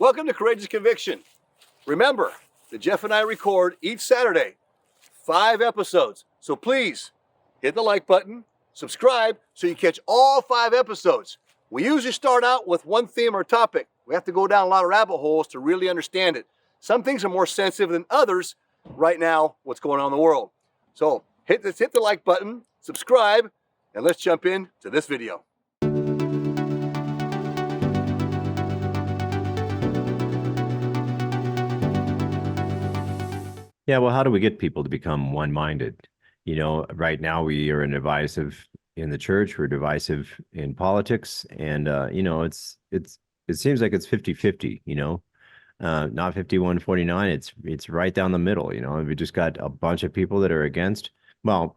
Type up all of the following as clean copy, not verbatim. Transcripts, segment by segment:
Welcome to Courageous Conviction. Remember that Jeff and I record each Saturday 5 episodes. So please hit the like button, subscribe so you catch all 5 episodes. We usually start out with one theme or topic. We have to go down a lot of rabbit holes to really understand it. Some things are more sensitive than others right now, what's going on in the world. So hit the like button, subscribe, and let's jump into this video. Yeah, well, how do we get people to become one-minded? You know, right now we are divisive in the church, we're divisive in politics, and it seems like it's 50-50, not 51-49. It's right down the middle, We just got a bunch of people that are against. Well,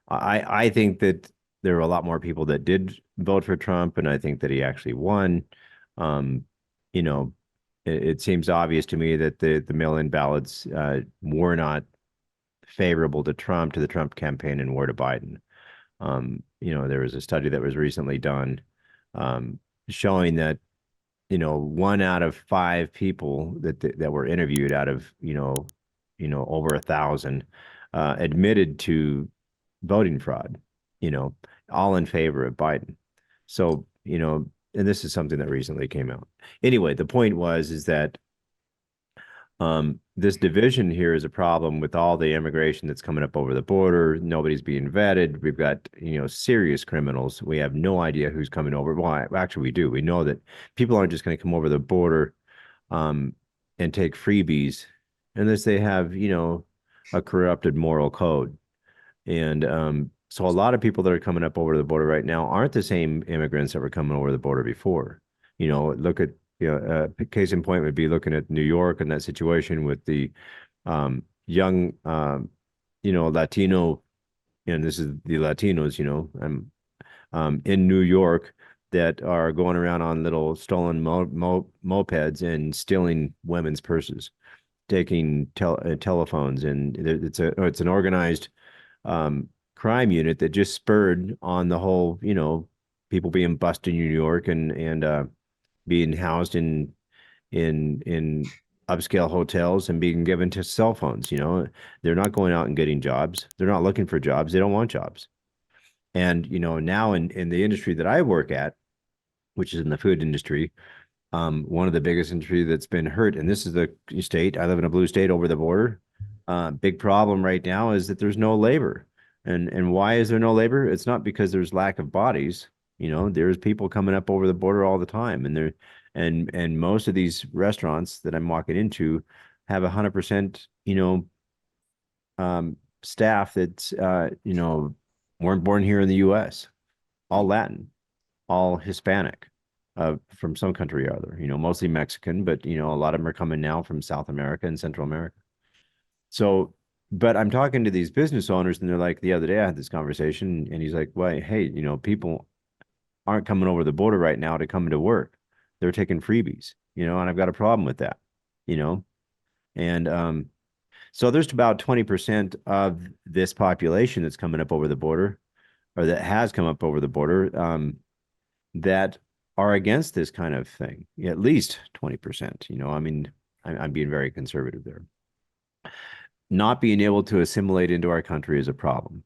I think that there were a lot more people that did vote for Trump, and I think that he actually won. It seems obvious to me that the mail-in ballots were not favorable to Trump, to the Trump campaign, and were to Biden. There was a study that was recently done showing that 1 out of 5 people that were interviewed out of over 1,000 admitted to voting fraud. All in favor of Biden. So and this is something that recently came out. Anyway, the point is that this division here is a problem with all the immigration that's coming up over the border. Nobody's being vetted. We've got, serious criminals. We have no idea who's coming over. Well, actually, we do. We know that people aren't just going to come over the border and take freebies unless they have, a corrupted moral code. And so a lot of people that are coming up over the border right now aren't the same immigrants that were coming over the border before. Look at, case in point would be looking at New York and that situation with the young, Latino, and this is the Latinos, in New York that are going around on little stolen mopeds and stealing women's purses, taking telephones, and it's an organized crime unit that just spurred on the whole, people being busted in New York and being housed in upscale hotels and being given to cell phones. They're not going out and getting jobs. They're not looking for jobs. They don't want jobs. And now in the industry that I work at, which is in the food industry, one of the biggest industry that's been hurt, and this is the state, I live in a blue state over the border. Big problem right now is that there's no labor. And why is there no labor? It's not because there's lack of bodies. There's people coming up over the border all the time, and most of these restaurants that I'm walking into have 100%, staff that's weren't born here in the U.S., all Latin, all Hispanic, from some country or other. Mostly Mexican, but a lot of them are coming now from South America and Central America. So. But I'm talking to these business owners, and they're like, the other day I had this conversation, and he's like, well, hey, people aren't coming over the border right now to come to work. They're taking freebies, and I've got a problem with that, And so there's about 20% of this population that's coming up over the border, or that has come up over the border, that are against this kind of thing. At least 20%, I'm being very conservative there. Not being able to assimilate into our country is a problem.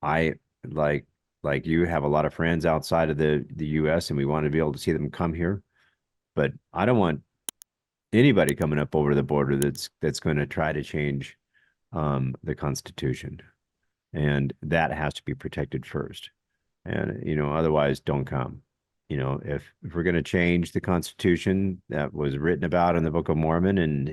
I like you have a lot of friends outside of the US, and we want to be able to see them come here, but I don't want anybody coming up over the border that's going to try to change the Constitution, and that has to be protected first. And otherwise, don't come. If we're going to change the Constitution that was written about in the Book of Mormon and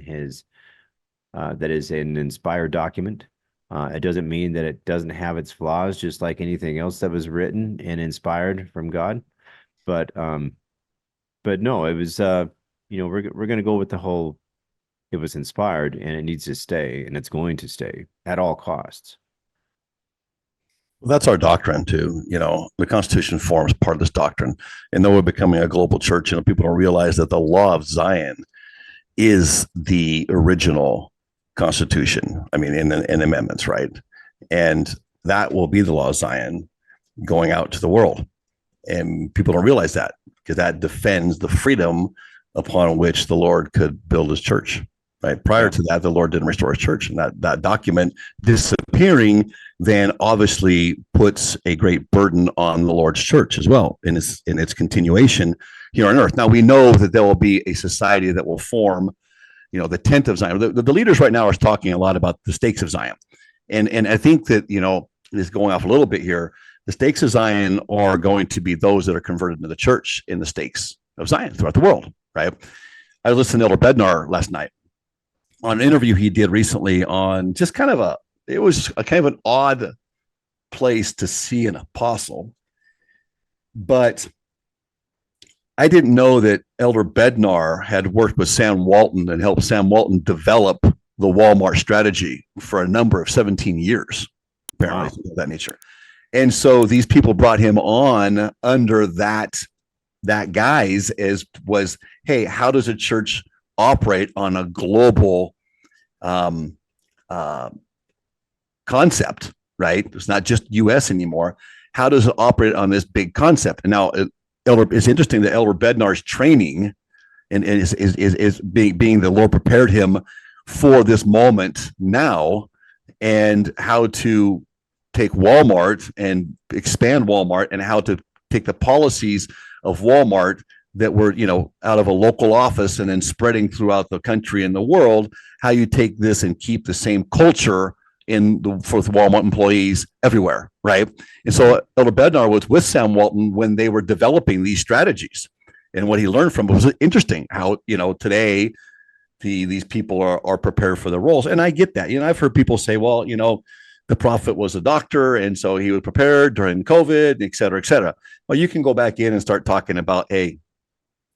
that is an inspired document. It doesn't mean that it doesn't have its flaws, just like anything else that was written and inspired from God. But no, it was we're going to go with the whole. It was inspired, and it needs to stay, and it's going to stay at all costs. Well, that's our doctrine too. The Constitution forms part of this doctrine, and though we're becoming a global church, people don't realize that the law of Zion is the original Constitution. In amendments, right? And that will be the law of Zion going out to the world. And people don't realize that. because that defends the freedom upon which the Lord could build his church. Right. Prior to that, the Lord didn't restore his church, and that document disappearing then obviously puts a great burden on the Lord's church as well in its continuation here on earth. Now we know that there will be a society that will form, the tent of Zion. The leaders right now are talking a lot about the stakes of Zion, and I think that is going off a little bit here. The stakes of Zion are going to be those that are converted into the church in the stakes of Zion throughout the world. Right. I listened to Elder Bednar last night on an interview he did recently on just kind of an odd place to see an apostle. But I didn't know that Elder Bednar had worked with Sam Walton and helped Sam Walton develop the Walmart strategy for a number of 17 years, apparently, of that nature. And so these people brought him on under that guise was, hey, how does a church operate on a global concept, right? It's not just U.S. anymore. How does it operate on this big concept? And now, it's interesting that Elder Bednar's training and is being the Lord prepared him for this moment now, and how to take Walmart and expand Walmart, and how to take the policies of Walmart that were, out of a local office and then spreading throughout the country and the world, how you take this and keep the same culture for the Walmart employees everywhere, right? And so Elder Bednar was with Sam Walton when they were developing these strategies. And what he learned from it was interesting how, today these people are prepared for the roles. And I get that. I've heard people say, well, the prophet was a doctor, and so he was prepared during COVID, et cetera, et cetera. Well, you can go back in and start talking about, I'm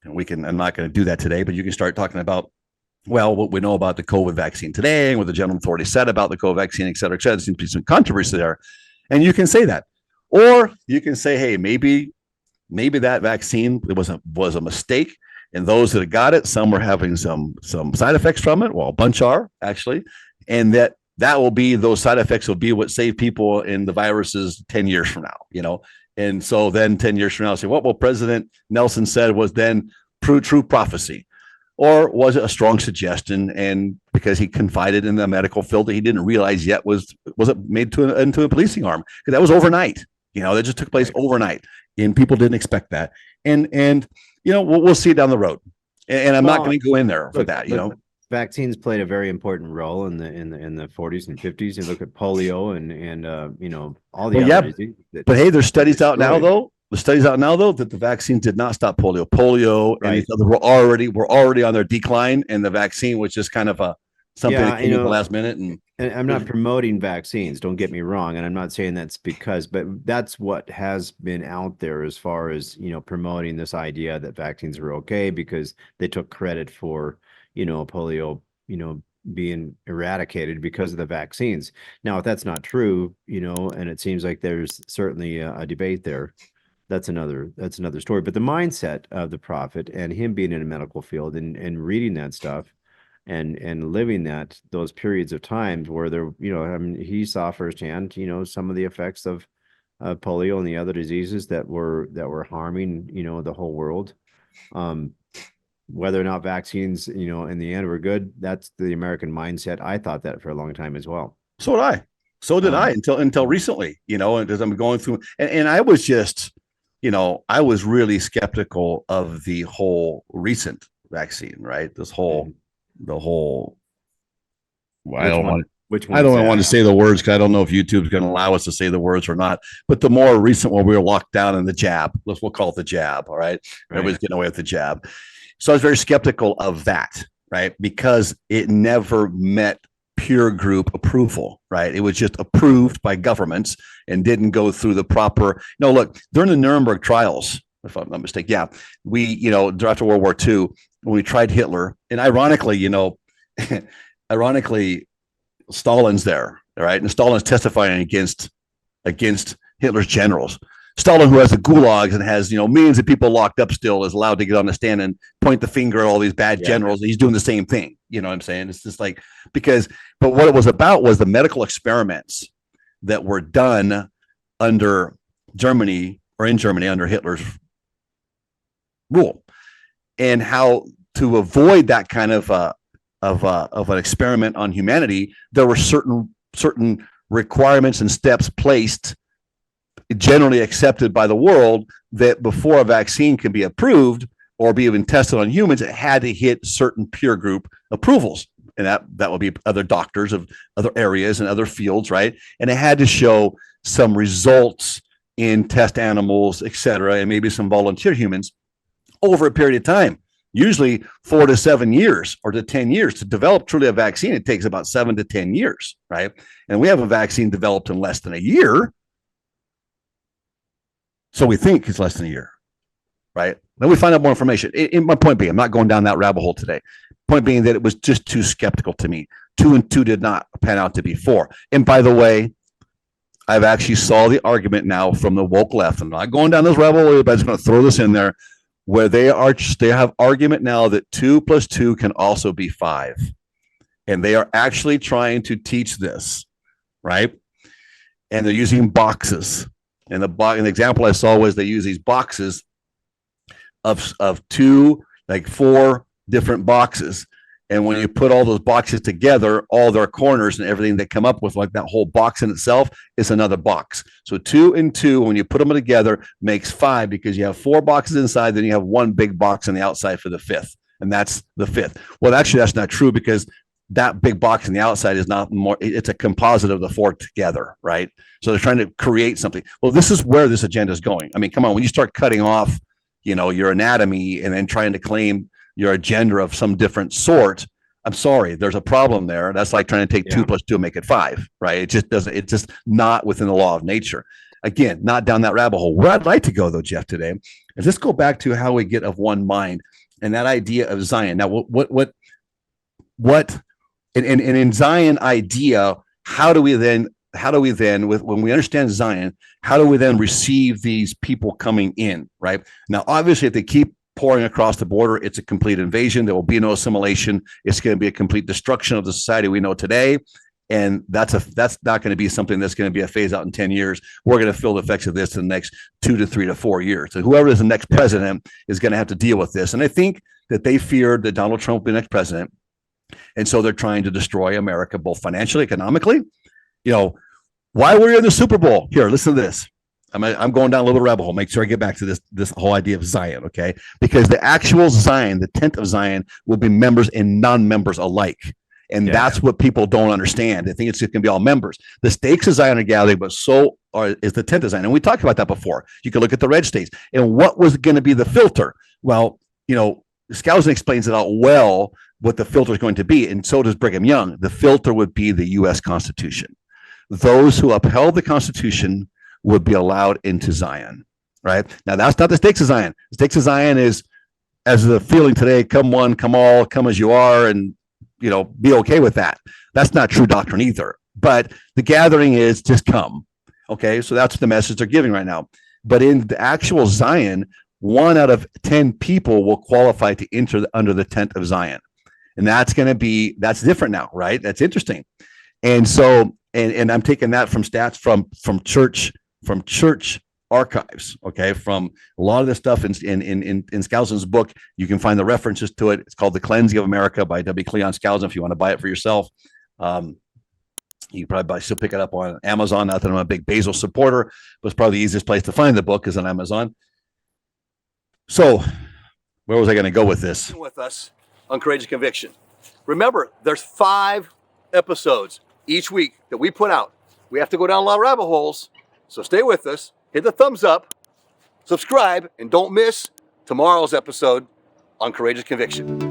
not going to do that today, but you can start talking about, well, what we know about the COVID vaccine today and what the general authority said about the COVID vaccine, et cetera, et cetera. There seems to be some controversy there. And you can say that. Or you can say, hey, maybe that vaccine was a mistake. And those that got it, some were having some side effects from it. Well, a bunch are actually. And that will be, those side effects will be what saved people in the viruses 10 years from now, And so then 10 years from now, say, what President Nelson said was then true prophecy. Or was it a strong suggestion? And because he confided in the medical field that he didn't realize yet was it made into a policing arm? Because that was overnight. That just took place overnight, and people didn't expect that. And we'll see down the road. And I'm not going to go in there for that. Vaccines played a very important role in the 40s and 50s. You look at polio and all the other diseases. But hey, there's studies out now though. The studies out now, though, that the vaccines did not stop polio. Polio and these other were already on their decline, and the vaccine was just kind of something that came at the last minute. And I'm not promoting vaccines, don't get me wrong, and I'm not saying that's but that's what has been out there as far as promoting this idea that vaccines are okay because they took credit for polio being eradicated because of the vaccines. Now, if that's not true, and it seems like there's certainly a debate there. That's another story. But the mindset of the prophet and him being in a medical field and reading that stuff and living those periods of times where there, he saw firsthand, some of the effects of polio and the other diseases that were harming, the whole world. Whether or not vaccines, in the end were good, that's the American mindset. I thought that for a long time as well. So did I until recently, and as I'm going through, and I was just, I was really skeptical of the whole recent vaccine, right? The whole. Well, I don't want to say the words because I don't know if YouTube's going to allow us to say the words or not. But the more recent one, we were locked down in the jab. We'll call it the jab. All right. Everybody's getting away with the jab. So I was very skeptical of that, right? Because it never met peer group approval, right? It was just approved by governments and didn't go through the proper. No, look, during the Nuremberg trials, if I'm not mistaken, we, after World War II, when we tried Hitler, and ironically, Stalin's there, all right, and Stalin's testifying against Hitler's generals. Stalin, who has the gulags and has millions of people locked up still, is allowed to get on the stand and point the finger at all these bad generals. He's doing the same thing. You know what I'm saying? It's just like but what it was about was the medical experiments that were done under Germany or in Germany under Hitler's rule. And how to avoid that kind of an experiment on humanity, there were certain requirements and steps placed, generally accepted by the world, that before a vaccine can be approved or be even tested on humans, it had to hit certain peer group approvals. And that would be other doctors of other areas and other fields, right? And it had to show some results in test animals, et cetera, and maybe some volunteer humans over a period of time, usually 4 to 7 years or to 10 years. To develop truly a vaccine, it takes about 7 to 10 years, right? And we have a vaccine developed in less than a year. So we think it's less than a year, right? Then we find out more information. My point being, I'm not going down that rabbit hole today. Point being that it was just too skeptical to me. 2 and 2 did not pan out to be 4. And by the way, I've actually saw the argument now from the woke left. I'm not going down this rabbit hole, but I'm just going to throw this in there, where they have argument now that 2 plus 2 can also be 5. And they are actually trying to teach this, right? And they're using boxes. And the example I saw was they use these boxes of 2, like 4 different boxes. And when you put all those boxes together, all their corners and everything they come up with, like that whole box in itself, is another box. So 2 and 2, when you put them together, makes 5, because you have 4 boxes inside, then you have 1 big box on the outside for the 5th. And that's the 5th. Well, actually, that's not true, because that big box on the outside is not more, it's a composite of the 4 together, right? So they're trying to create something. Well, this is where this agenda is going. I mean, come on, when you start cutting off, your anatomy and then trying to claim your agenda of some different sort, I'm sorry, there's a problem there. That's like trying to take 2 plus 2 and make it 5, right? It just doesn't, it's just not within the law of nature. Again, not down that rabbit hole. Where I'd like to go though, Jeff, today is let's go back to how we get of one mind and that idea of Zion. Now, what in Zion idea, how do we then, when we understand Zion, how do we then receive these people coming in, right? Now, obviously, if they keep pouring across the border, it's a complete invasion. There will be no assimilation. It's going to be a complete destruction of the society we know today. And that's not going to be something that's going to be a phase out in 10 years. We're going to feel the effects of this in the next 2 to 3 to 4 years. So whoever is the next president is going to have to deal with this. And I think that they feared that Donald Trump will be the next president. And so they're trying to destroy America, both financially, economically. Why were you in the Super Bowl? Here, listen to this. I'm going down a little rabbit hole. Make sure I get back to this whole idea of Zion, okay? Because the actual Zion, the tent of Zion, will be members and non-members alike. And that's what people don't understand. They think it's going to be all members. The stakes of Zion are gathering, but so is the tent of Zion. And we talked about that before. You can look at the red states. And what was going to be the filter? Well, Skousen explains it out well, what the filter is going to be. And so does Brigham Young. The filter would be the U.S. Constitution. Those who upheld the Constitution would be allowed into Zion, right? Now, that's not the stakes of Zion. The stakes of Zion is, as the feeling today, come one, come all, come as you are, and, be okay with that. That's not true doctrine either. But the gathering is just come, okay? So that's the message they're giving right now. But in the actual Zion, 1 out of 10 people will qualify to enter under the tent of Zion. And that's different now, right? That's interesting. And so, and I'm taking that from stats from church archives, okay, from a lot of the stuff in Skousen's book. You can find the references to it. It's called The Cleansing of America by W. Cleon Skousen. If you want to buy it for yourself, you can probably still pick it up on Amazon. Not that I'm a big Bezos supporter, but it's probably the easiest place to find the book is on Amazon. So where was I going to go with this? With us on Courageous Conviction. Remember, there's 5 episodes each week that we put out. We have to go down a lot of rabbit holes, so stay with us. Hit the thumbs up, subscribe, and don't miss tomorrow's episode on Courageous Conviction.